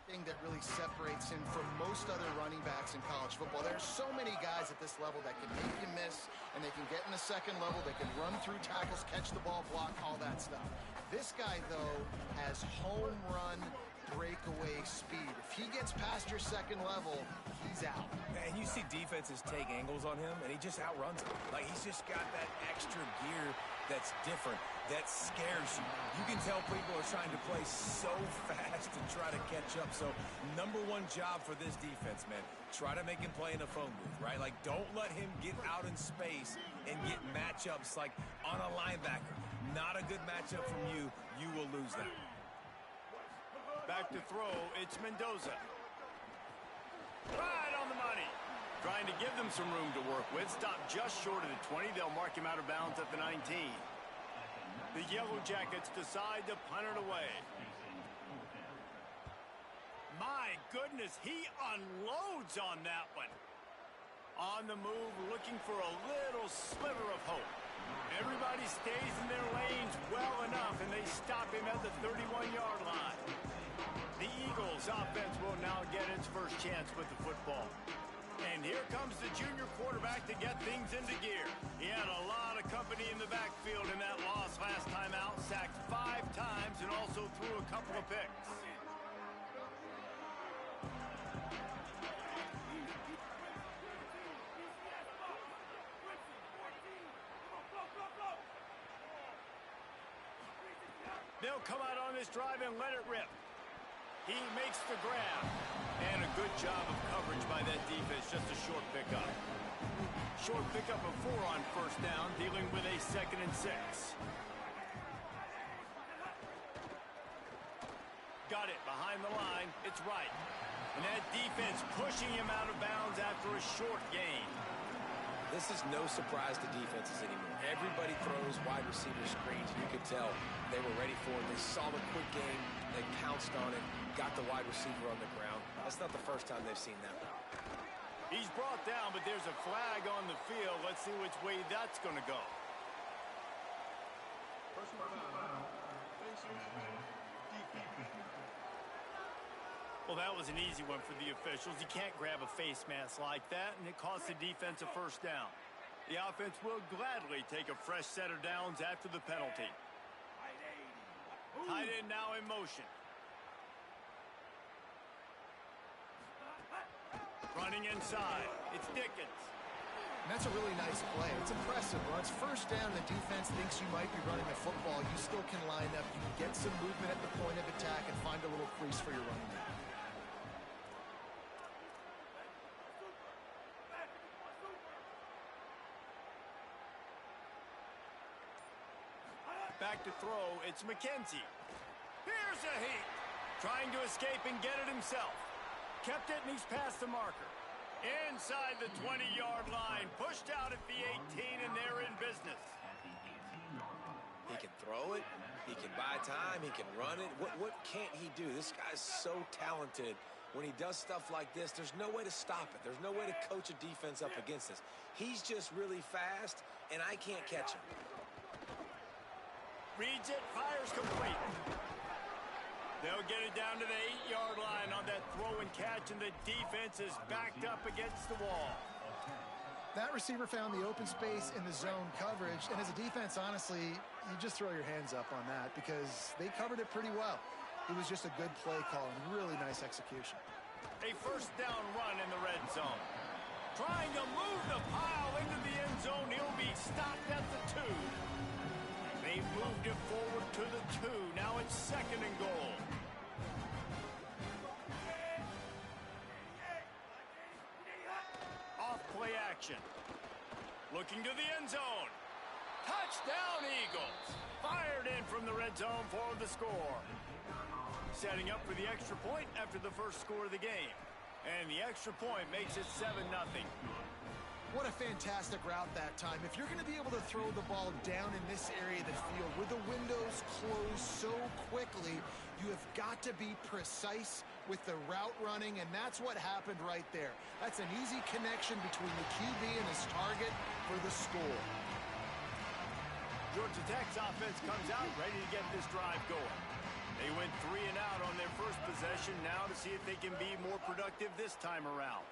thing that really separates him from most other running backs in college football. There's so many guys at this level that can make you miss, and they can get in the second level, they can run through tackles, catch the ball, block, all that stuff. This guy, though, has home run breakaway speed. If he gets past your second level, he's out. And you see defenses take angles on him, and he just outruns them. Like, he's just got that extra gear that's different, that scares you. You can tell people are trying to play so fast to try to catch up. So, number one job for this defense, man, try to make him play in a phone booth, right? Like, don't let him get out in space and get matchups like on a linebacker. Not a good matchup from you. You will lose that. Back to throw, it's Mendoza. Right on the money. Trying to give them some room to work with. Stop just short of the 20. They'll mark him out of bounds at the 19. The Yellow Jackets decide to punt it away. My goodness, he unloads on that one. On the move, looking for a little sliver of hope. Everybody stays in their lanes well enough, and they stop him at the 31-yard line. The Eagles' offense will now get its first chance with the football. And here comes the junior quarterback to get things into gear. He had a lot of company in the backfield in that loss last time out, sacked 5 times and also threw a couple of picks. They'll come out on this drive and let it rip. He makes the grab. And a good job of coverage by that defense. Just a short pickup. Short pickup of 4 on first down, dealing with a 2nd and 6. Got it behind the line. It's right. And that defense pushing him out of bounds after a short gain. This is no surprise to defenses anymore. Everybody throws wide receiver screens. You could tell they were ready for it. They saw the quick game. They pounced on it, got the wide receiver on the ground. That's not the first time they've seen that route. He's brought down, but there's a flag on the field. Let's see which way that's going to go. Well, that was an easy one for the officials. You can't grab a face mask like that, and it costs the defense a first down. The offense will gladly take a fresh set of downs after the penalty. Tight end now in motion. Running inside. It's Dickens. And that's a really nice play. It's impressive. When it's first down, the defense thinks you might be running the football. You still can line up. You can get some movement at the point of attack and find a little crease for your running back. Back to throw, it's McKenzie. Here's a heat. Trying to escape and get it himself. Kept it and he's past the marker. Inside the 20-yard line. Pushed out at the 18 and they're in business. He can throw it. He can buy time. He can run it. What can't he do? This guy's so talented. When he does stuff like this, there's no way to stop it. There's no way to coach a defense up against this. He's just really fast, and I can't catch him. Reads it, fires complete. They'll get it down to the 8-yard line on that throw and catch, and the defense is backed up against the wall. That receiver found the open space in the zone coverage, and as a defense, honestly, you just throw your hands up on that because they covered it pretty well. It was just a good play call and really nice execution. A first down run in the red zone. Trying to move the pile into the end zone. He'll be stopped at the 2. They've moved it forward to the 2. Now it's 2nd and goal. Off play action. Looking to the end zone. Touchdown, Eagles. Fired in from the red zone for the score. Setting up for the extra point after the first score of the game. And the extra point makes it 7-0. What a fantastic route that time. If you're going to be able to throw the ball down in this area of the field where the windows close so quickly, you have got to be precise with the route running, and that's what happened right there. That's an easy connection between the QB and his target for the score. Georgia Tech's offense comes out ready to get this drive going. They went 3 and out on their first possession. Now to see if they can be more productive this time around.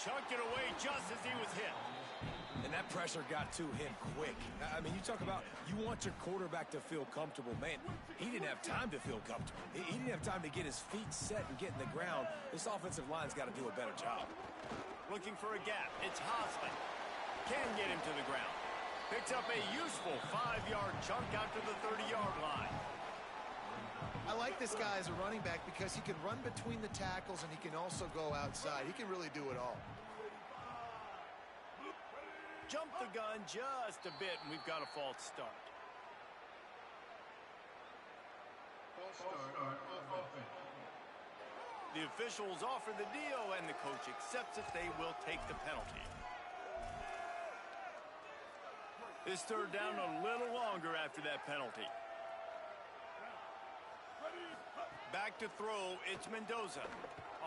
Chucked it away just as he was hit. And that pressure got to him quick. I mean, you talk about you want your quarterback to feel comfortable. Man, he didn't have time to feel comfortable. He didn't have time to get his feet set and get in the ground. This offensive line's got to do a better job. Looking for a gap. It's Hosman. Can get him to the ground. Picks up a useful 5-yard chunk out to the 30-yard line. I like this guy as a running back because he can run between the tackles and he can also go outside. He can really do it all. Jumped the gun just a bit, and we've got a false start. The officials offer the deal, and the coach accepts it. They will take the penalty. This third down a little longer after that penalty. Back to throw, it's Mendoza.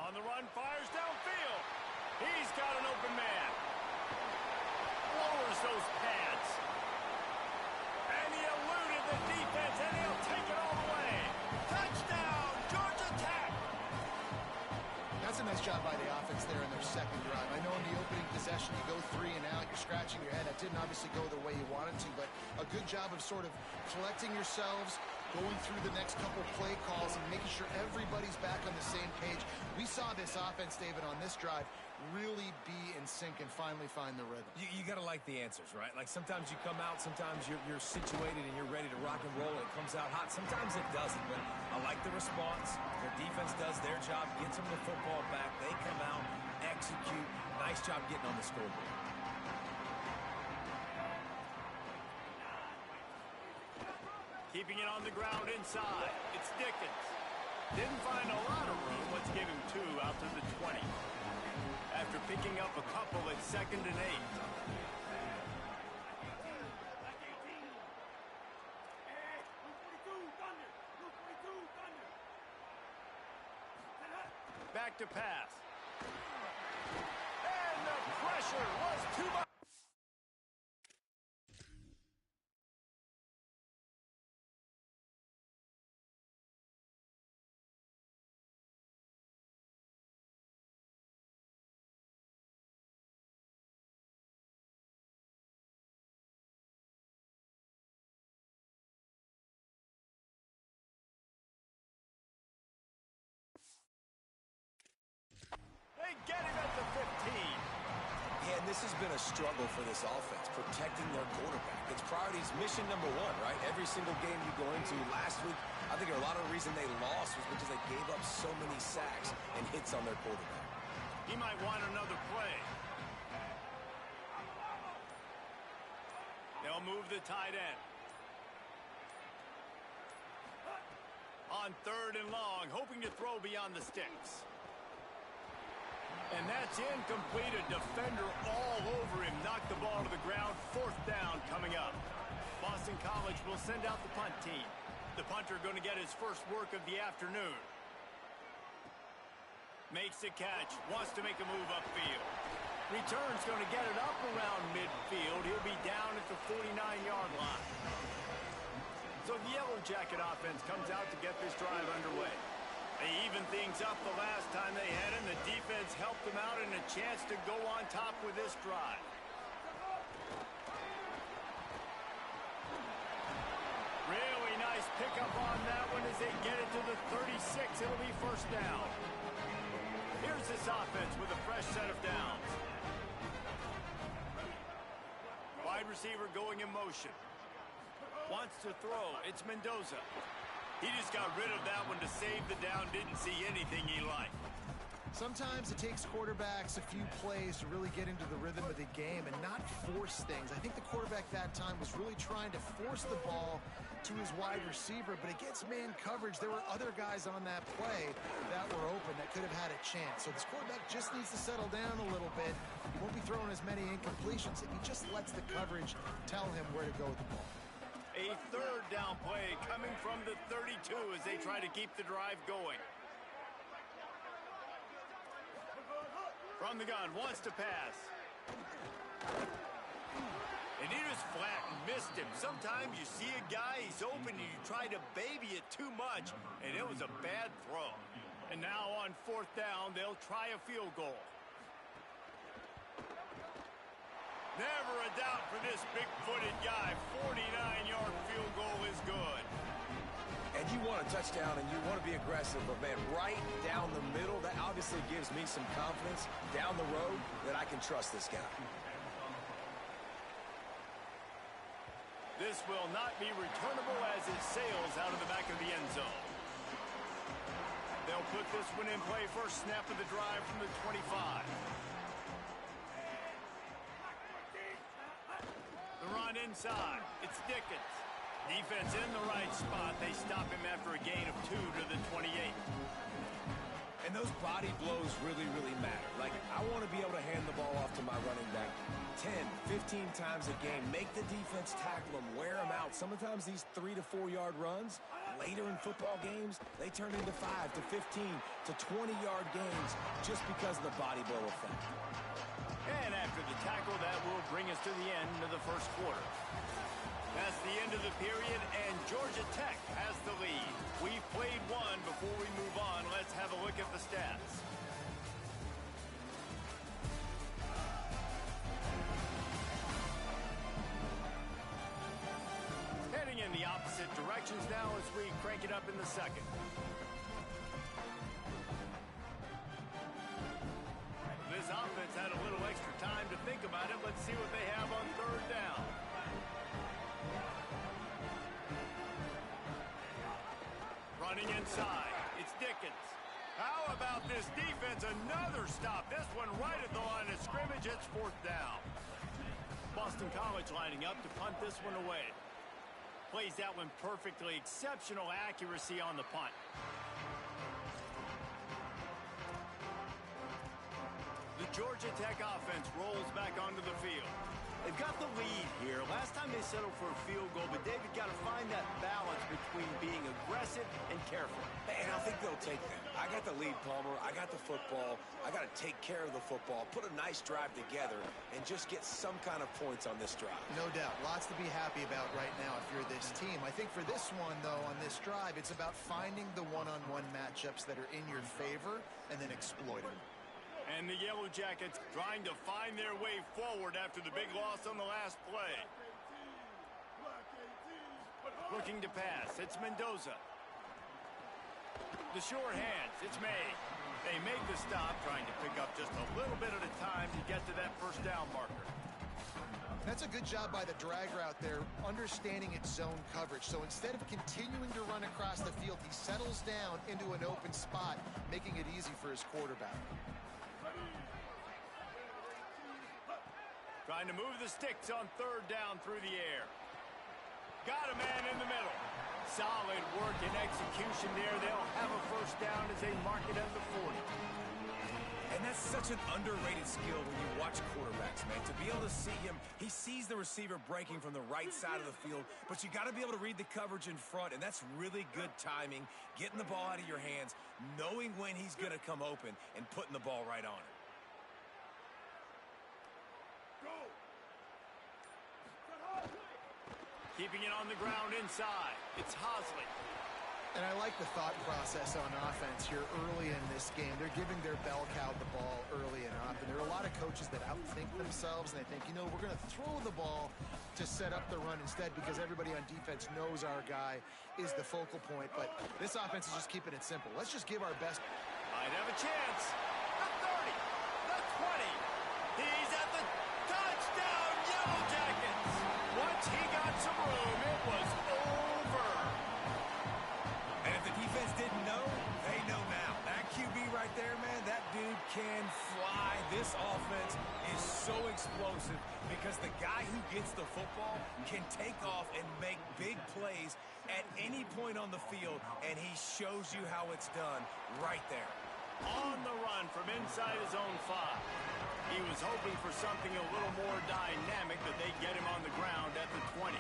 On the run, fires downfield. He's got an open man. Lowers those pads. And he eluded the defense, and he'll take it all the way. Touchdown, Georgia Tech! That's a nice job by the offense there in their second drive. I know in the opening possession you go 3 and out, you're scratching your head. That didn't obviously go the way you wanted to, but a good job of sort of collecting yourselves, going through the next couple play calls and making sure everybody's back on the same page. We saw this offense, David, on this drive really be in sync and finally find the rhythm. You got to like the answers, right? Like sometimes you come out, sometimes you're situated and you're ready to rock and roll and it comes out hot. Sometimes it doesn't, but I like the response. Their defense does their job, gets them the football back. They come out, execute. Nice job getting on the scoreboard. Keeping it on the ground inside. It's Dickens. Didn't find a lot of room. Let's give him 2 out to the 20. After picking up a couple at 2nd and 8. Back to pass. And the pressure was too much. They get him at the 15. Yeah, and this has been a struggle for this offense, protecting their quarterback. It's priorities mission number 1, right? Every single game you go into. Last week, I think a lot of the reason they lost was because they gave up so many sacks and hits on their quarterback. He might want another play. They'll move the tight end. On 3rd and long, hoping to throw beyond the sticks. And that's incomplete. A defender all over him. Knocked the ball to the ground. 4th down coming up. Boston College will send out the punt team. The punter going to get his first work of the afternoon. Makes the catch. Wants to make a move upfield. Return's going to get it up around midfield. He'll be down at the 49-yard line. So the Yellow Jacket offense comes out to get this drive underway. They evened things up the last time they had him. The defense helped them out and a chance to go on top with this drive. Really nice pickup on that one as they get it to the 36. It'll be 1st down. Here's this offense with a fresh set of downs. Wide receiver going in motion. Wants to throw. It's Mendoza. He just got rid of that one to save the down. Didn't see anything he liked. Sometimes it takes quarterbacks a few plays to really get into the rhythm of the game and not force things. I think the quarterback that time was really trying to force the ball to his wide receiver, but against man coverage, there were other guys on that play that were open that could have had a chance. So this quarterback just needs to settle down a little bit. He won't be throwing as many incompletions if he just lets the coverage tell him where to go with the ball. A 3rd down play coming from the 32 as they try to keep the drive going. From the gun, wants to pass. And he just flat missed him. Sometimes you see a guy, he's open, and you try to baby it too much, and it was a bad throw. And now on 4th down, they'll try a field goal. Never a doubt for this big-footed guy. 49-yard field goal is good. And you want a touchdown and you want to be aggressive, but, man, right down the middle, that obviously gives me some confidence down the road that I can trust this guy. This will not be returnable as it sails out of the back of the end zone. They'll put this one in play first snap of the drive from the 25. The run inside. It's Dickens. Defense in the right spot. They stop him after a gain of 2 to the 28. And those body blows really, really matter. Like, I want to be able to hand the ball off to my running back 10, 15 times a game. Make the defense tackle them, wear them out. Sometimes these 3 to 4 yard runs, later in football games, they turn into 5 to 15 to 20-yard gains just because of the body blow effect. And after the tackle, that will bring us to the end of the first quarter. That's the end of the period, and Georgia Tech has the lead. We've played one. Before we move on, let's have a look at the stats. Heading in the opposite directions now as we crank it up in the second. This offense had a little extra time to think about it. Let's see what they have on 3rd down. Running inside, it's Dickens. How about this defense? Another stop. This one right at the line of scrimmage. It's 4th down. Boston College lining up to punt this one away. Plays that one perfectly. Exceptional accuracy on the punt. The Georgia Tech offense rolls back onto the field. They've got the lead here. Last time they settled for a field goal, but David got to find that balance between being aggressive and careful. And I think they'll take that. I got the lead, Palmer. I got the football. I got to take care of the football, put a nice drive together, and just get some kind of points on this drive. No doubt. Lots to be happy about right now if you're this team. I think for this one, though, on this drive, it's about finding the one-on-one matchups that are in your favor and then exploiting them. And the Yellow Jackets trying to find their way forward after the big loss on the last play. Looking to pass. It's Mendoza. The short hands. It's May. They make the stop, trying to pick up just a little bit at a time to get to that 1st down marker. That's a good job by the drag route there, understanding its zone coverage. So instead of continuing to run across the field, he settles down into an open spot, making it easy for his quarterback. Trying to move the sticks on 3rd down through the air. Got a man in the middle. Solid work and execution there. They'll have a 1st down as they mark it at the 40. And that's such an underrated skill when you watch quarterbacks, man. To be able to see him, he sees the receiver breaking from the right side of the field, but you got to be able to read the coverage in front, and that's really good timing, getting the ball out of your hands, knowing when he's going to come open, and putting the ball right on it. Keeping it on the ground inside. It's Hosley. And I like the thought process on offense here early in this game. They're giving their bell cow the ball early enough. And there are a lot of coaches that outthink themselves, and they think, you know, we're going to throw the ball to set up the run instead because everybody on defense knows our guy is the focal point. But this offense is just keeping it simple. Let's just give our best. Might have a chance. The 30, the 20. He's at the touchdown, Yellow Jackets. Once he got some room, it was over. And if the defense didn't know, they know now. That QB right there, man, that dude can fly. This offense is so explosive because the guy who gets the football can take off and make big plays at any point on the field, and he shows you how it's done right there. On the run from inside his own 5. He was hoping for something a little more dynamic, but they get him on the ground at the 20.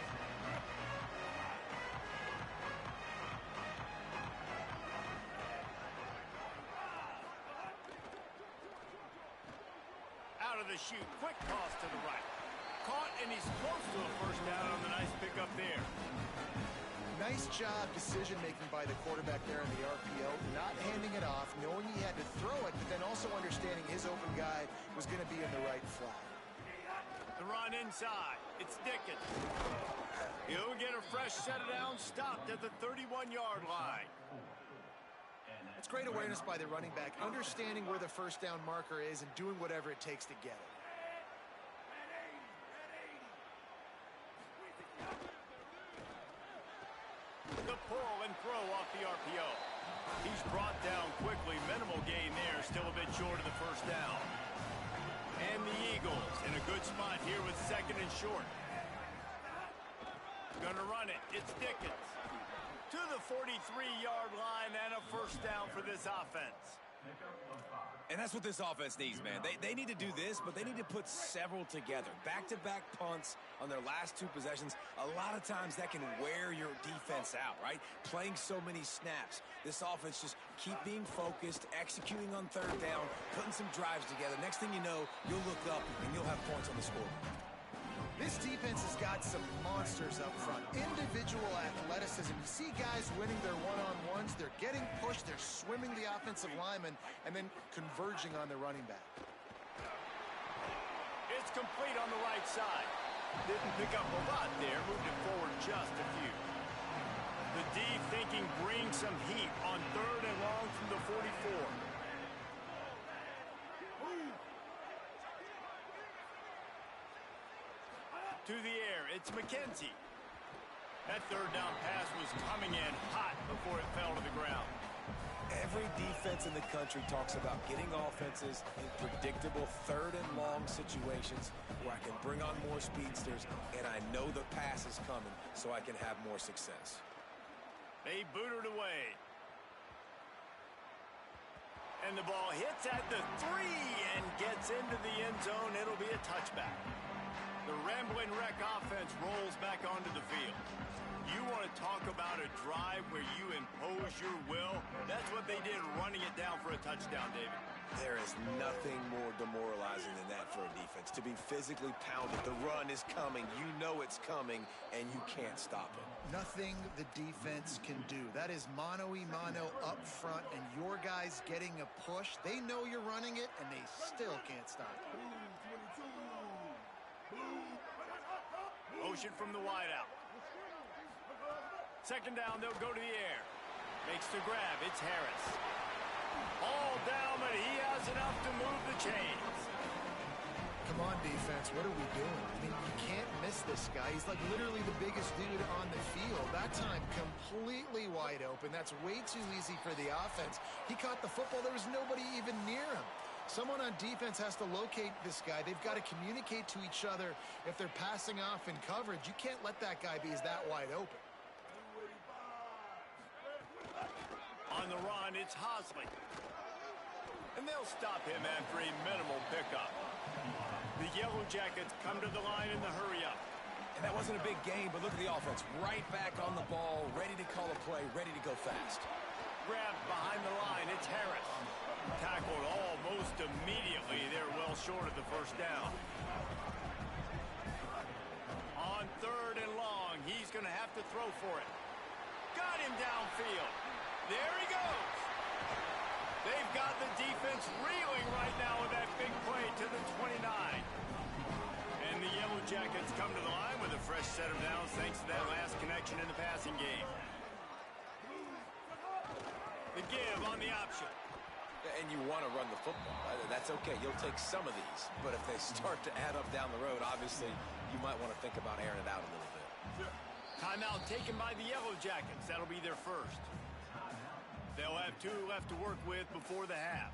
Out of the chute, quick toss to the right. caught, and he's close to a first down on the nice pickup there. Nice job decision-making by the quarterback there in the RPO, not handing it off, knowing he had to throw it, but then also understanding his open guy was going to be in the right flat. The run inside. It's Dickens. He'll get a fresh set of downs stopped at the 31-yard line. It's great awareness by the running back, understanding where the first down marker is and doing whatever it takes to get it. The pull and throw off the RPO. He's brought down quickly. Minimal gain there. Still a bit short of the first down. And the Eagles in a good spot here with second and short. Gonna run it. It's Dickens. To the 43-yard line and a first down for this offense. And that's what this offense needs, man. They need to do this, but they need to put several together. Back-to-back punts on their last two possessions. A lot of times that can wear your defense out, right? Playing so many snaps. This offense just keep being focused, executing on third down, putting some drives together. Next thing you know, you'll look up and you'll have points on the scoreboard. This defense has got some monsters up front. Individual athleticism. You see guys winning their one-on-ones. They're getting pushed. They're swimming the offensive lineman and then converging on the running back. It's complete on the right side. Didn't pick up a lot there. Moved it forward just a few. The D thinking bring some heat on third and long from the 44. To the air, it's McKenzie. That third down pass was coming in hot before it fell to the ground. Every defense in the country talks about getting offenses in predictable third and long situations where I can bring on more speedsters and I know the pass is coming so I can have more success. They boot it away. And the ball hits at the 3 and gets into the end zone. It'll be a touchback. The Rambling Wreck offense rolls back onto the field. You want to talk about a drive where you impose your will? That's what they did, running it down for a touchdown, David. There is nothing more demoralizing than that for a defense. To be physically pounded. The run is coming. You know it's coming, and you can't stop it. Nothing the defense can do. That is mano-a-mano up front, and your guys getting a push. They know you're running it, and they still can't stop it. Motion from the wideout. Second down, they'll go to the air. Makes the grab. It's Harris. All down, but he has enough to move the chains. Come on, defense. What are we doing? I mean, you can't miss this guy. He's like literally the biggest dude on the field. That time, completely wide open. That's way too easy for the offense. He caught the football. There was nobody even near him. Someone on defense has to locate this guy. They've got to communicate to each other if they're passing off in coverage. You can't let that guy be that wide open. On the run, it's Hosley. And they'll stop him after a minimal pickup. The Yellow Jackets come to the line in the hurry-up. And that wasn't a big game, but look at the offense. Right back on the ball, ready to call a play, ready to go fast. Grabbed behind the line, it's Harris. Tackled almost immediately. They're well short of the first down. On third and long, he's going to have to throw for it. Got him downfield. There he goes. They've got the defense reeling right now with that big play to the 29. And the Yellow Jackets come to the line with a fresh set of downs thanks to that last connection in the passing game. The give on the option. And you want to run the football. That's okay. You'll take some of these. But if they start to add up down the road, obviously, you might want to think about airing it out a little bit. Timeout taken by the Yellow Jackets. That'll be their first. They'll have 2 left to work with before the half.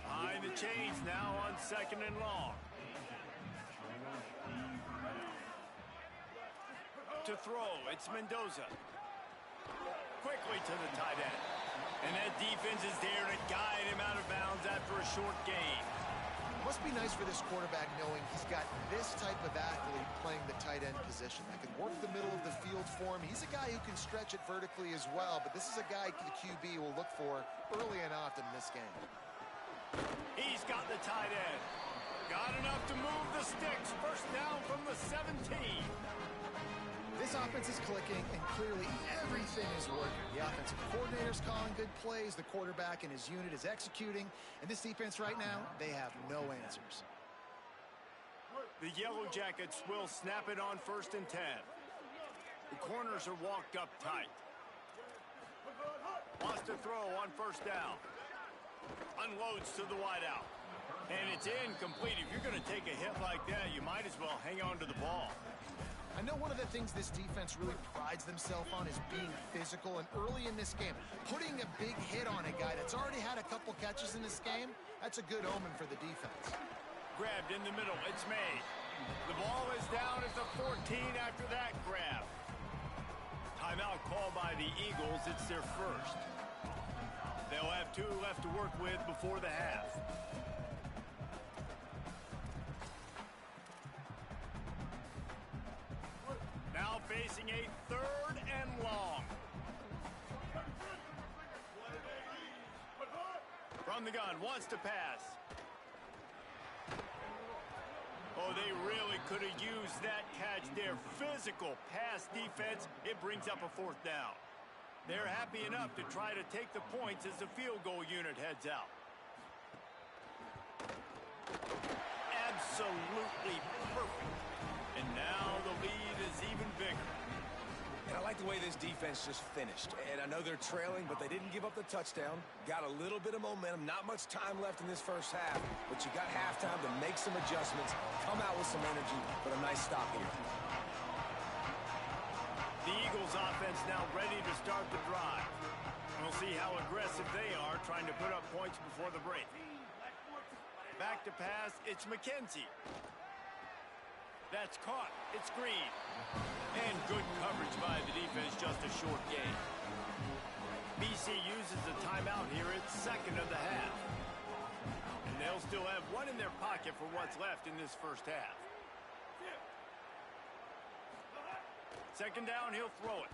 Behind the chains now on second and long. To throw, it's Mendoza. Quickly to the tight end. And that defense is there to guide him out of bounds after a short gain. Must be nice for this quarterback knowing he's got this type of athlete playing the tight end position that can work the middle of the field for him. He's a guy who can stretch it vertically as well, but this is a guy the QB will look for early and often in this game. He's got the tight end. Got enough to move the sticks. First down from the 17. This offense is clicking, and clearly everything is working. The offensive coordinator's calling good plays. The quarterback and his unit is executing. And this defense right now, they have no answers. The Yellow Jackets will snap it on 1st and 10. The corners are walked up tight. Wants to throw on 1st down. Unloads to the wideout. And it's incomplete. If you're going to take a hit like that, you might as well hang on to the ball. I know one of the things this defense really prides themselves on is being physical, and early in this game, putting a big hit on a guy that's already had a couple catches in this game, that's a good omen for the defense. Grabbed in the middle. It's made. The ball is down at the 14 after that grab. Timeout called by the Eagles. It's their first. They'll have 2 left to work with before the half. Now facing a 3rd and long. From the gun, wants to pass. Oh, they really could have used that catch there. Physical pass defense. It brings up a 4th down. They're happy enough to try to take the points as the field goal unit heads out. Absolutely perfect. And now the lead is even bigger. And I like the way this defense just finished. And I know they're trailing, but they didn't give up the touchdown. Got a little bit of momentum. Not much time left in this first half, but you got halftime to make some adjustments, come out with some energy, but a nice stop here. The Eagles offense now ready to start the drive. We'll see how aggressive they are trying to put up points before the break. Back to pass, it's McKenzie. That's caught. It's Green. And good coverage by the defense, just a short game. BC uses a timeout here at 2nd of the half. And they'll still have 1 in their pocket for what's left in this first half. 2nd down, he'll throw it.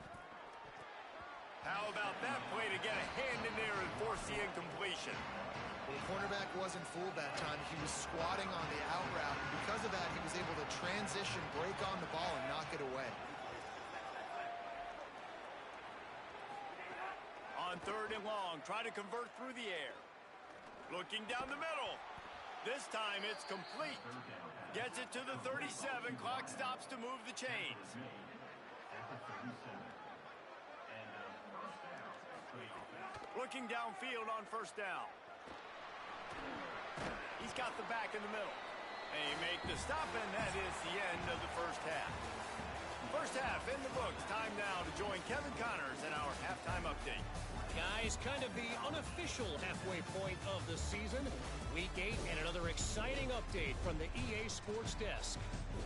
How about that play to get a hand in there and force the incompletion? Well, the cornerback wasn't fooled that time. He was squatting on the out route. And because of that, he was able to transition, break on the ball, and knock it away. On 3rd and long, try to convert through the air. Looking down the middle. This time it's complete. Gets it to the 37. Clock stops to move the chains. Looking downfield on 1st down. He's got the back in the middle. And he make the stop, and that is the end of the first half. First half in the books. Time now to join Kevin Connors in our halftime update. Guys, kind of the unofficial halfway point of the season. Week 8 and another exciting update from the EA Sports Desk.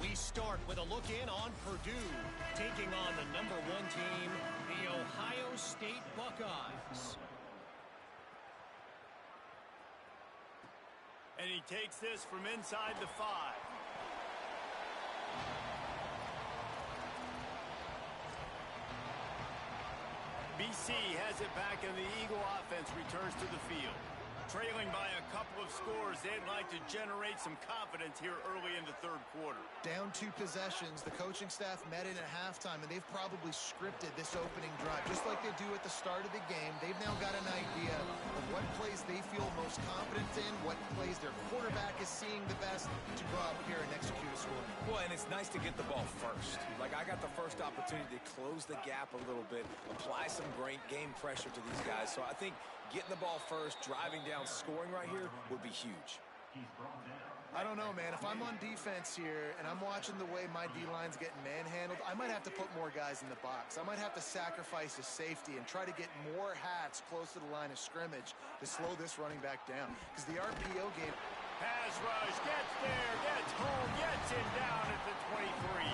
We start with a look in on Purdue, taking on the number 1 team, the Ohio State Buckeyes. And he takes this from inside the 5. BC has it back, and the Eagle offense returns to the field. Trailing by a couple of scores, they'd like to generate some confidence here early in the 3rd quarter. Down 2 possessions, the coaching staff met in at halftime, and they've probably scripted this opening drive. Just like they do at the start of the game, they've now got an idea of what plays they feel most confident in, what plays their quarterback is seeing the best to go out here and execute a score. Well, and it's nice to get the ball first. Like, I got the first opportunity to close the gap a little bit, apply some great game pressure to these guys. So I think getting the ball first, driving down, scoring right here would be huge. I don't know, man. If I'm on defense here and I'm watching the way my D-line's getting manhandled, I might have to put more guys in the box. I might have to sacrifice a safety and try to get more hats close to the line of scrimmage to slow this running back down. Because the RPO game... Pass rush, gets there, gets home, gets him down at the 23.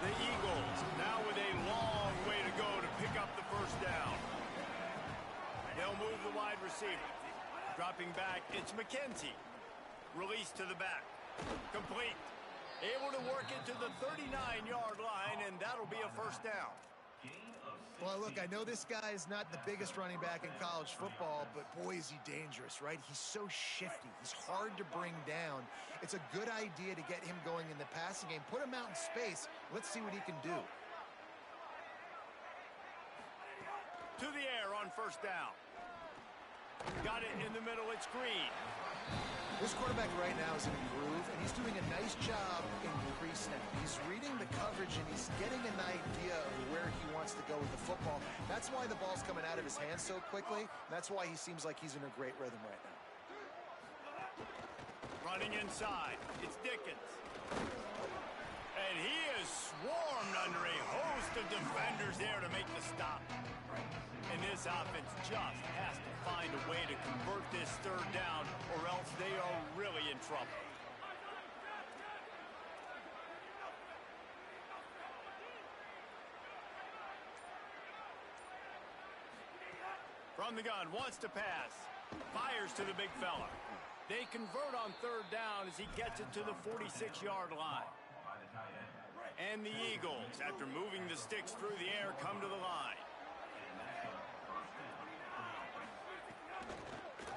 The Eagles now with a long way to go to pick up the first down. They'll move the wide receiver. Dropping back, it's McKenzie. Release to the back. Complete. Able to work it to the 39-yard line, and that'll be a first down. Well, look, I know this guy is not the biggest running back in college football, but boy, is he dangerous, right? He's so shifty. He's hard to bring down. It's a good idea to get him going in the passing game. Put him out in space. Let's see what he can do. To the air on first down. Got it in the middle. It's Green. This quarterback right now is in a groove, and he's doing a nice job in pre-snap. He's reading the coverage, and he's getting an idea of where he wants to go with the football. That's why the ball's coming out of his hands so quickly. That's why he seems like he's in a great rhythm right now. Running inside. It's Dickens. And he is swarmed under a host of defenders there to make the stop. And this offense just has to find a way to convert this third down, or else they are really in trouble. From the gun, wants to pass. Fires to the big fella. They convert on third down as he gets it to the 46-yard line. And the Eagles, after moving the sticks through the air, come to the line.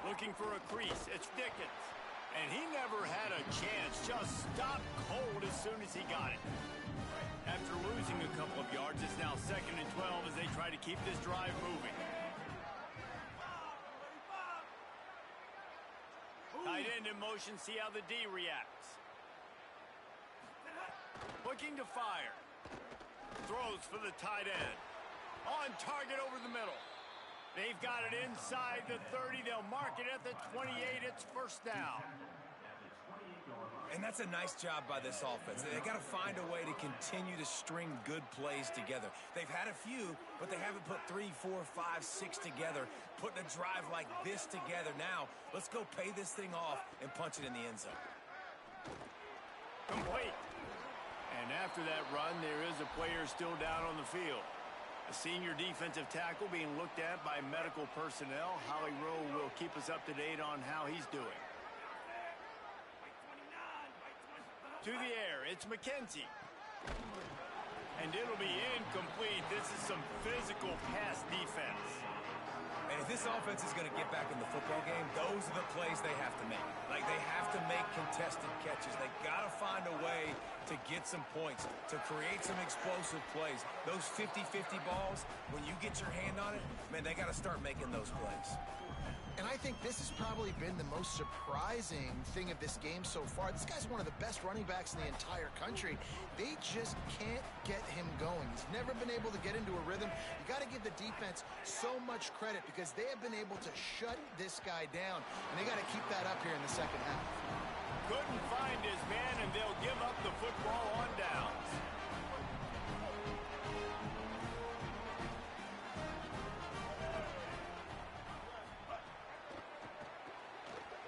Looking for a crease. It's Dickens. And he never had a chance. Just stopped cold as soon as he got it. After losing a couple of yards, it's now 2nd and 12 as they try to keep this drive moving. Tight end in motion. See how the D reacts. Looking to fire. Throws for the tight end. On target over the middle. They've got it inside the 30. They'll mark it at the 28. It's first down. And that's a nice job by this offense. They got to find a way to continue to string good plays together. They've had a few, but they haven't put 3, 4, 5, 6 together, putting a drive like this together. Now, let's go pay this thing off and punch it in the end zone. Complete. And after that run, there is a player still down on the field. A senior defensive tackle being looked at by medical personnel. Holly Rowe will keep us up to date on how he's doing. To the air, it's McKenzie. And it'll be incomplete. This is some physical pass defense. And if this offense is going to get back in the football game, those are the plays they have to make. Like, they have to make contested catches. They got to find a way to get some points, to create some explosive plays. Those 50-50 balls, when you get your hand on it, man, they got to start making those plays. And I think this has probably been the most surprising thing of this game so far. This guy's one of the best running backs in the entire country. They just can't get him going. He's never been able to get into a rhythm. You got to give the defense so much credit because they have been able to shut this guy down. And they got to keep that up here in the second half. Couldn't find his man, and they'll give up the football on downs.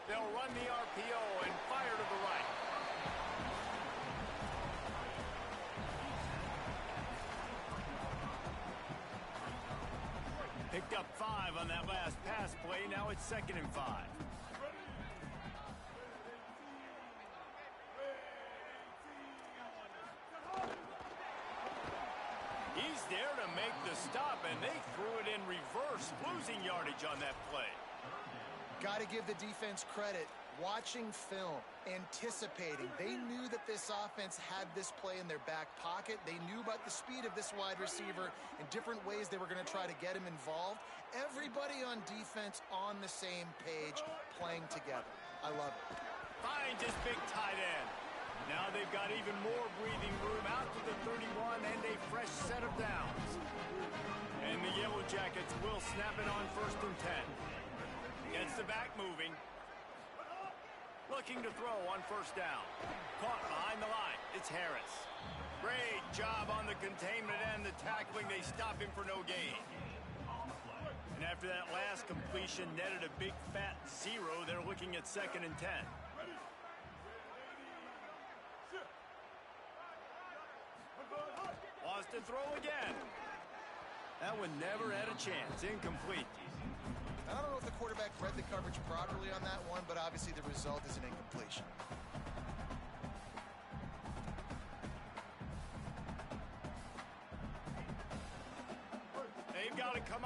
They'll run the RPO and fire to the right. Picked up 5 on that last pass play. Now it's 2nd and 5. He's there to make the stop, and they threw it in reverse, losing yardage on that play. Got to give the defense credit. Watching film, anticipating. They knew that this offense had this play in their back pocket. They knew about the speed of this wide receiver and different ways they were going to try to get him involved. Everybody on defense on the same page, playing together. I love it. Finds his big tight end. Now they've got even more breathing room out to the 31 and a fresh set of downs. And the Yellow Jackets will snap it on 1st and 10. Gets the back moving. Looking to throw on 1st down. Caught behind the line. It's Harris. Great job on the containment and the tackling. They stop him for no gain. And after that last completion netted a big fat 0, they're looking at 2nd and 10. Wants to throw again. That one never had a chance. Incomplete. I don't know if the quarterback read the coverage properly on that one, but obviously the result is an incompletion.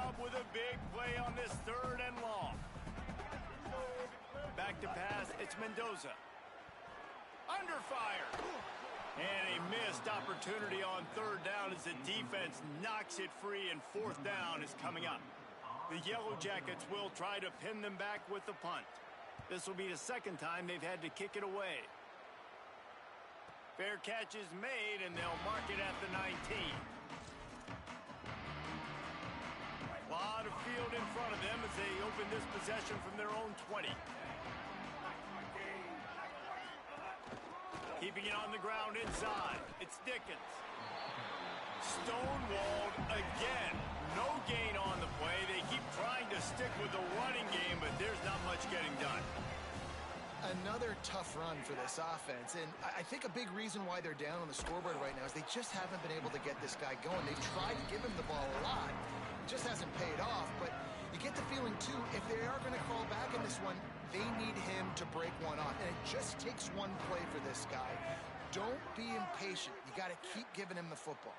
job with a big play on this 3rd and long. Back to pass, it's Mendoza. Under fire. And a missed opportunity on 3rd down as the defense knocks it free, and 4th down is coming up. The Yellow Jackets will try to pin them back with the punt. This will be the 2nd time they've had to kick it away. Fair catch is made, and they'll mark it at the 19. A lot of field in front of them as they open this possession from their own 20. Keeping it on the ground inside. It's Dickens. Stonewalled again. No gain on the play. They keep trying to stick with the running game, but there's not much getting done. Another tough run for this offense, and I think a big reason why they're down on the scoreboard right now is they just haven't been able to get this guy going. They've tried to give him the ball a lot. It just hasn't paid off, but you get the feeling, too, if they are going to crawl back in this one, they need him to break one off, and it just takes one play for this guy. Don't be impatient. You got to keep giving him the football.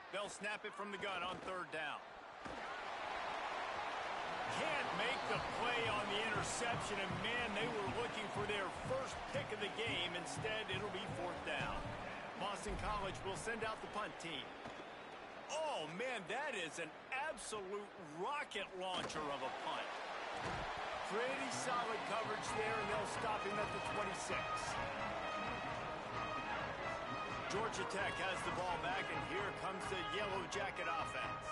They'll snap it from the gun on 3rd down. Can't make the play on the interception, and man, they were looking for their first pick of the game. Instead, it'll be 4th down. Boston College will send out the punt team. Oh, man, that is an absolute rocket launcher of a punt. Pretty solid coverage there, and they'll stop him at the 26. Georgia Tech has the ball back, and here comes the Yellow Jacket offense.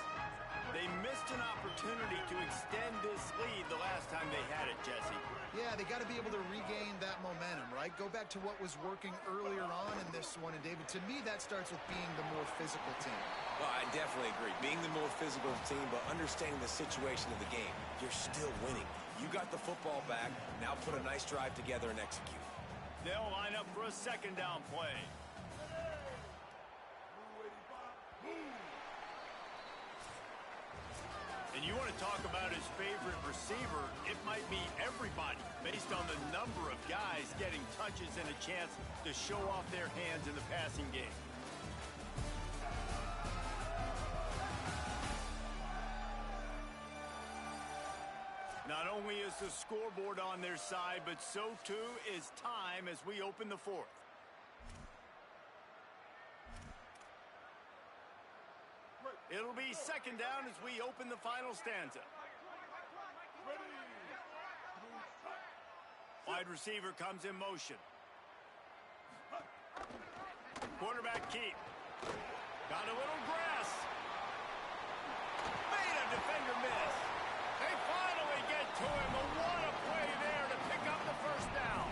They missed an opportunity to extend this lead the last time they had it, Jesse. Yeah, they got to be able to regain that momentum, right? Go back to what was working earlier on in this one. And, David, to me, that starts with being the more physical team. Well, I definitely agree. Being the more physical team, but understanding the situation of the game. You're still winning. You got the football back. Now put a nice drive together and execute. They'll line up for a 2nd down play. And you want to talk about his favorite receiver, it might be everybody, based on the number of guys getting touches and a chance to show off their hands in the passing game. Not only is the scoreboard on their side, but so too is time as we open the 4th. It'll be 2nd down as we open the final stanza. Wide receiver comes in motion. Quarterback keep. Got a little grass. Made a defender miss. They finally get to him. But what a play there to pick up the 1st down.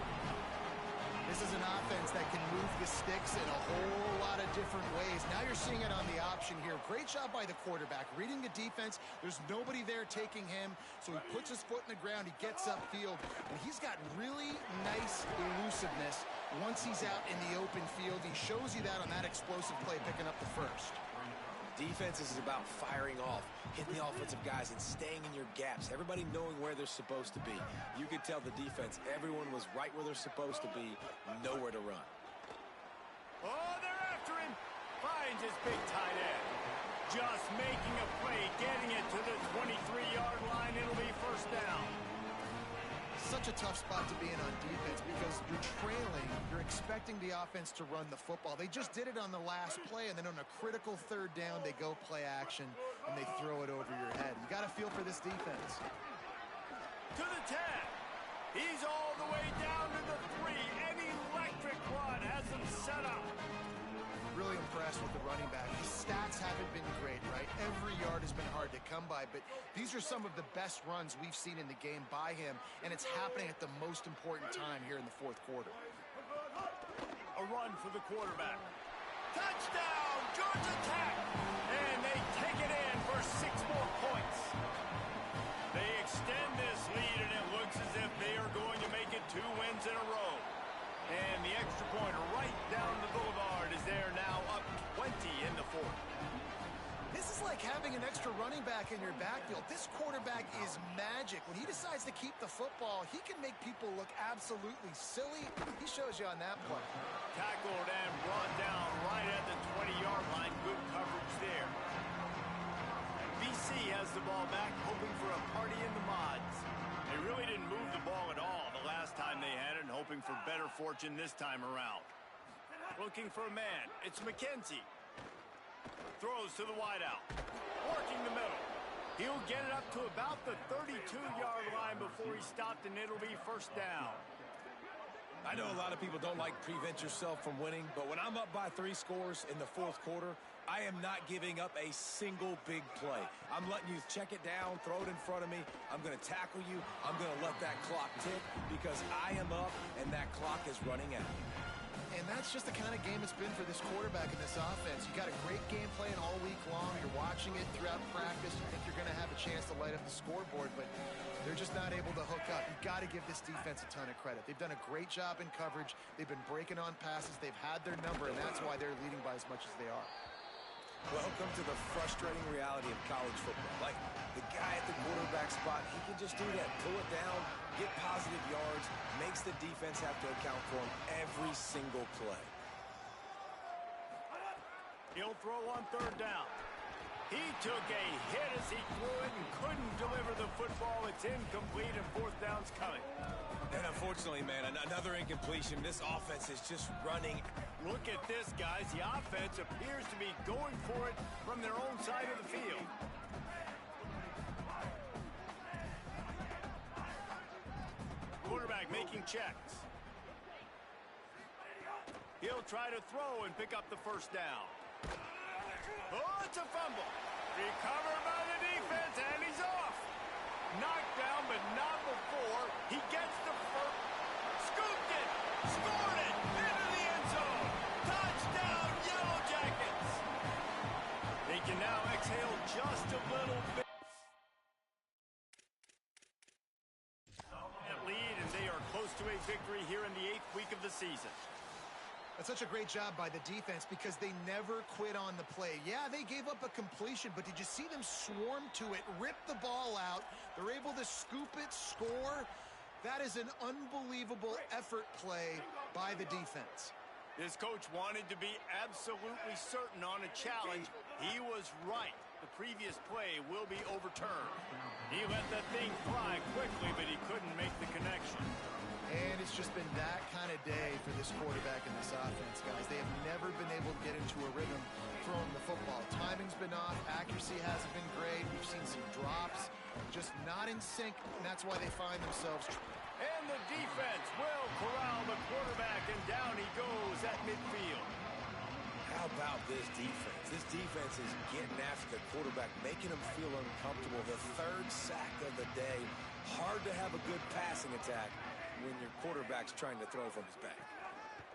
This is an offense that can move the sticks in a whole lot of different ways. Now you're seeing it on the option here. Great job by the quarterback. Reading the defense, there's nobody there taking him, so he puts his foot in the ground, he gets upfield, and he's got really nice elusiveness once he's out in the open field. He shows you that on that explosive play, picking up the 1st. Defense is about firing off, hitting the offensive guys, and staying in your gaps. Everybody knowing where they're supposed to be. You could tell the defense, everyone was right where they're supposed to be, nowhere to run. Oh, they're after him. Finds his big tight end. Just making a play, getting it to the 23-yard line. It'll be 1st down. Such a tough spot to be in on defense because you're trailing. You're expecting the offense to run the football. They just did it on the last play, and then on a critical 3rd down, they go play action, and they throw it over your head. You got to feel for this defense. To the 10. He's all the way down to the 3. An electric run has him set up. Really impressed with the running back. His stats haven't been great, right? Every yard has been hard to come by, but these are some of the best runs we've seen in the game by him, and it's happening at the most important time here in the 4th quarter. A run for the quarterback. Touchdown, Georgia Tech! And they take it in for 6 more points. They extend this lead, and it looks as if they are going to make it 2 wins in a row. And the extra point right down the boulevard is there now, up 20 in the 4th. This is like having an extra running back in your backfield. This quarterback is magic. When he decides to keep the football, he can make people look absolutely silly. He shows you on that play. Tackled and brought down right at the 20-yard line. Good coverage there. BC has the ball back, hoping for a party in the mods. They really didn't move the ball at all the last time they had it, and hoping for better fortune this time around. Looking for a man. It's McKenzie. Throws to the wideout. Working the middle. He'll get it up to about the 32-yard line before he stopped, and it'll be first down. I know a lot of people don't like prevent yourself from winning, but when I'm up by 3 scores in the fourth quarter, I am not giving up a single big play. I'm letting you check it down, throw it in front of me. I'm going to tackle you. I'm going to let that clock tick because I am up and that clock is running out. And that's just the kind of game it's been for this quarterback in this offense. You got a great game plan all week long. You're watching it throughout practice. You think you're going to have a chance to light up the scoreboard, but they're just not able to hook up. You've got to give this defense a ton of credit. They've done a great job in coverage. They've been breaking on passes. They've had their number, and that's why they're leading by as much as they are. Welcome to the frustrating reality of college football. Like, the guy at the quarterback spot, he can just do that. Pull it down, get positive yards, makes the defense have to account for him every single play. He'll throw on third down. He took a hit as he threw it and couldn't deliver the football. It's incomplete, and fourth down's coming. And unfortunately, man, another incompletion. This offense is just running. Look at this, guys. The offense appears to be going for it from their own side of the field. Quarterback making checks. He'll try to throw and pick up the first down. Oh, it's a fumble. Recovered by the defense, and he's off. Knocked down, but not before. He gets the first. Scooped it. Scored it. Into the end zone. Touchdown, Yellow Jackets. They can now exhale just a little bit. Lead, and they are close to a victory here in the 8th week of the season. That's such a great job by the defense because they never quit on the play. Yeah, they gave up a completion, but did you see them swarm to it, rip the ball out? They're able to scoop it, score. That is an unbelievable effort play by the defense. This coach wanted to be absolutely certain on a challenge. He was right. The previous play will be overturned. He let that thing fly quickly, but he couldn't make the connection. And it's just been that kind of day for this quarterback and this offense, guys. They have never been able to get into a rhythm throwing the football. Timing's been off. Accuracy hasn't been great. We've seen some drops. Just not in sync, and that's why they find themselves. And the defense will corral the quarterback, and down he goes at midfield. How about this defense? This defense is getting after the quarterback, making him feel uncomfortable. The 3rd sack of the day. Hard to have a good passing attack when your quarterback's trying to throw from his back.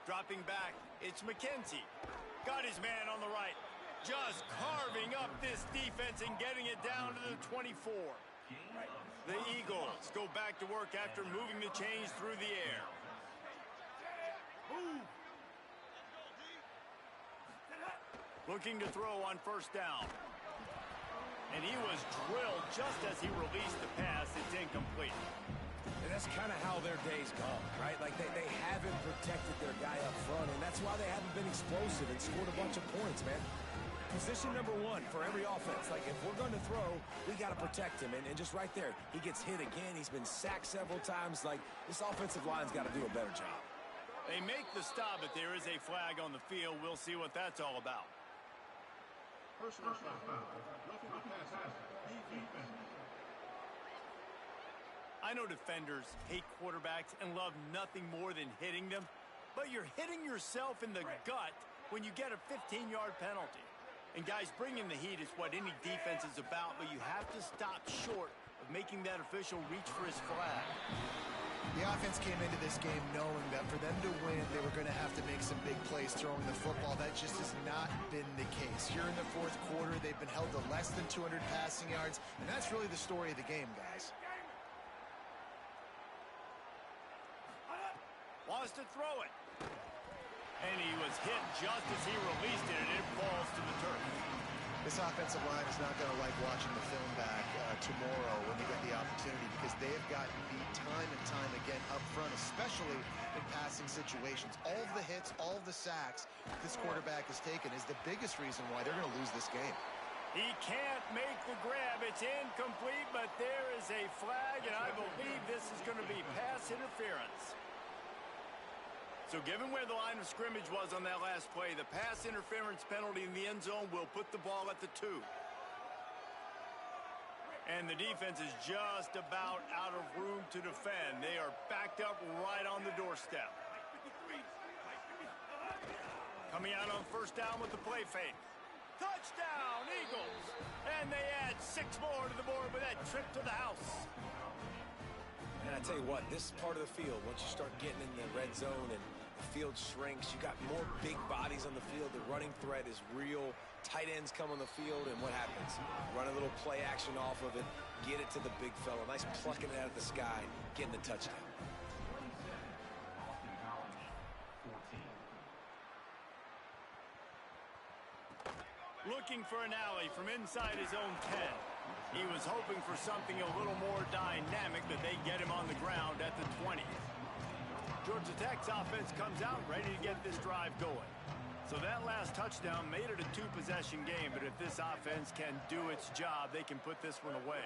Dropping back, it's McKenzie. Got his man on the right. Just carving up this defense and getting it down to the 24. The Eagles go back to work after moving the chains through the air. Looking to throw on first down. And he was drilled just as he released the pass. It's incomplete. And that's kind of how their day's gone, right? Like they haven't protected their guy up front, and that's why they haven't been explosive and scored a bunch of points, man. Position number 1 for every offense. Like, if we're going to throw, we got to protect him. And just right there, he gets hit again. He's been sacked several times. Like, this offensive line's got to do a better job. They make the stop, but there is a flag on the field. We'll see what that's all about. Personal foul. Roughing the passer. Defense. I know defenders hate quarterbacks and love nothing more than hitting them, but you're hitting yourself in the gut when you get a 15-yard penalty. And guys, bringing the heat is what any defense is about, but you have to stop short of making that official reach for his flag. The offense came into this game knowing that for them to win, they were going to have to make some big plays throwing the football. That just has not been the case. Here in the fourth quarter, they've been held to less than 200 passing yards, and that's really the story of the game, guys. Wants to throw it. And he was hit just as he released it, and it falls to the turf. This offensive line is not going to like watching the film back tomorrow when they get the opportunity, because they have gotten beat time and time again up front, especially in passing situations. All of the hits, all of the sacks this quarterback has taken is the biggest reason why they're going to lose this game. He can't make the grab. It's incomplete, but there is a flag, and I believe this is going to be pass interference. So given where the line of scrimmage was on that last play, the pass interference penalty in the end zone will put the ball at the 2. And the defense is just about out of room to defend. They are backed up right on the doorstep. Coming out on first down with the play fake. Touchdown, Eagles! And they add 6 more to the board with that trip to the house. And I tell you what, this part of the field, once you start getting in the red zone and the field shrinks, you got more big bodies on the field. The running threat is real. Tight ends come on the field, and what happens? Run a little play action off of it, get it to the big fella. Nice plucking it out of the sky, getting the touchdown. Looking for an alley from inside his own 10. He was hoping for something a little more dynamic, but they get him on the ground at the 20. Georgia Tech's offense comes out ready to get this drive going. So that last touchdown made it a 2-possession game, but if this offense can do its job, they can put this one away.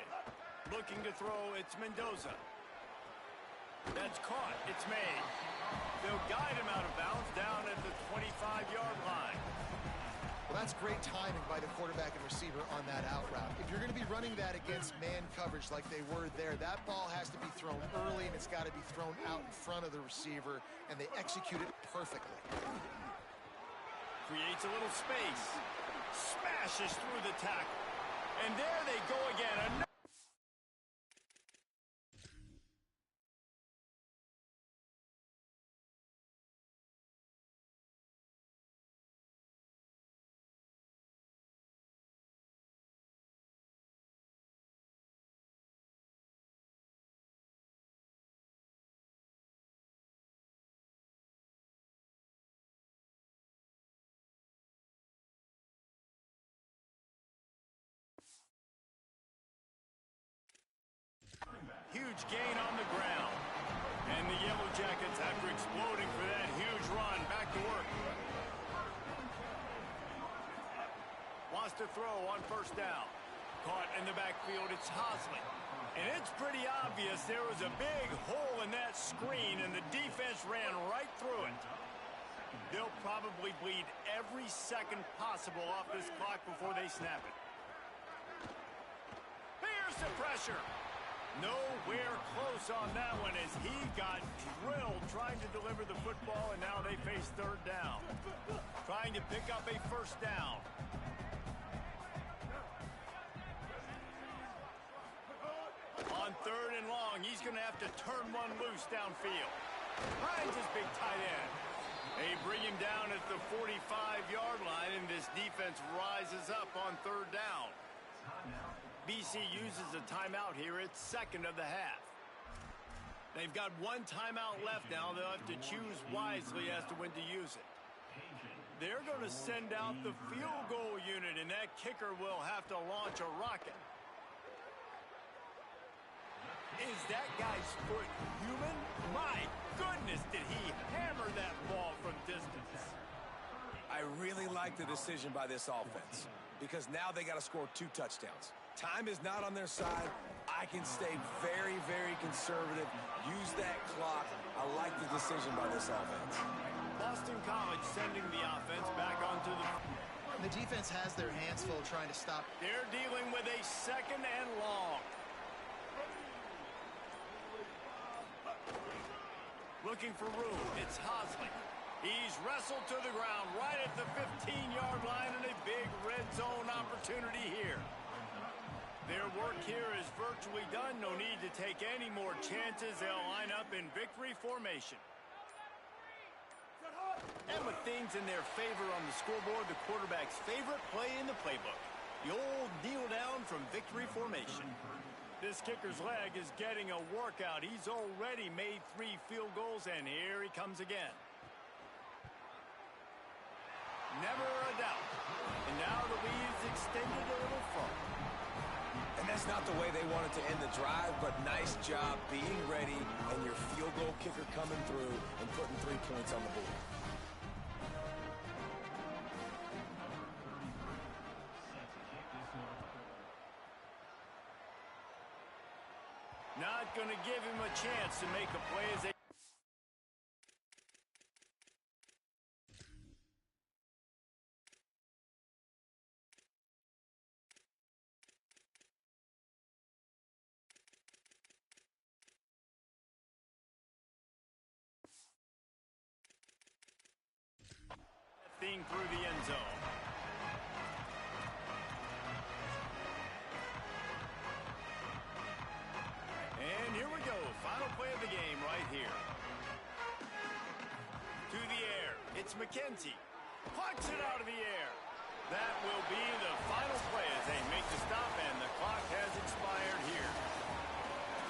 Looking to throw, it's Mendoza. That's caught. It's made. They'll guide him out of bounds down at the 25-yard line. Well, that's great timing by the quarterback and receiver on that out route. If you're going to be running that against man coverage like they were there, that ball has to be thrown early, and it's got to be thrown out in front of the receiver, and they execute it perfectly. Creates a little space. Smashes through the tackle. And there they go again. Huge gain on the ground. And the Yellow Jackets, after exploding for that huge run, back to work. Wants to throw on first down. Caught in the backfield, it's Hosley. And it's pretty obvious there was a big hole in that screen, and the defense ran right through it. They'll probably bleed every second possible off this clock before they snap it. Here's the pressure. Nowhere close on that one as he got drilled trying to deliver the football, and now they face third down. Trying to pick up a first down. On third and long, he's going to have to turn one loose downfield. Finds his big tight end. They bring him down at the 45-yard line, and this defense rises up on third down. BC uses a timeout here. It's second of the half. They've got one timeout left now. They'll have to choose wisely as to when to use it. They're going to send out the field goal unit, and that kicker will have to launch a rocket. Is that guy's foot human? My goodness, did he hammer that ball from distance. I really like the decision by this offense because now they got to score 2 touchdowns. Time is not on their side. I can stay very, very conservative. Use that clock. I like the decision by this offense. Boston College sending the offense back onto The defense has their hands full trying to stop. They're dealing with a second and long. Looking for room. It's Hosley. He's wrestled to the ground right at the 15-yard line, and a big red zone opportunity here. Their work here is virtually done. No need to take any more chances. They'll line up in victory formation. And with things in their favor on the scoreboard, the quarterback's favorite play in the playbook. The old kneel down from victory formation. This kicker's leg is getting a workout. He's already made 3 field goals, and here he comes again. Never a doubt. And now the lead is extended a little further. And that's not the way they wanted to end the drive, but nice job being ready and your field goal kicker coming through and putting 3 points on the board. Not going to give him a chance to make a play as they... thing through the end zone. And here we go. Final play of the game right here. To the air. It's McKenzie. Plucks it out of the air. That will be the final play as they make the stop, and the clock has expired here.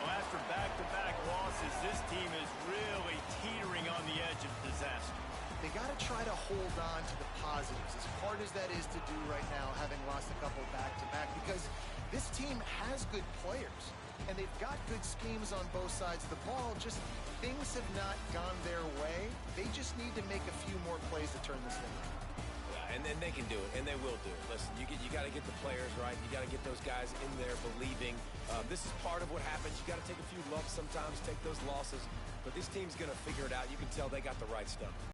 Well, after back-to-back losses, this team is really teetering on the edge of disaster. They got to try to hold on to the positives, as hard as that is to do right now, having lost a couple back-to-back, because this team has good players, and they've got good schemes on both sides of the ball. Just things have not gone their way. They just need to make a few more plays to turn this thing around. And then they can do it, and they will do it. Listen, you got to get the players right. You got to get those guys in there believing. This is part of what happens. You got to take a few lumps sometimes, take those losses. But this team's going to figure it out. You can tell they got the right stuff.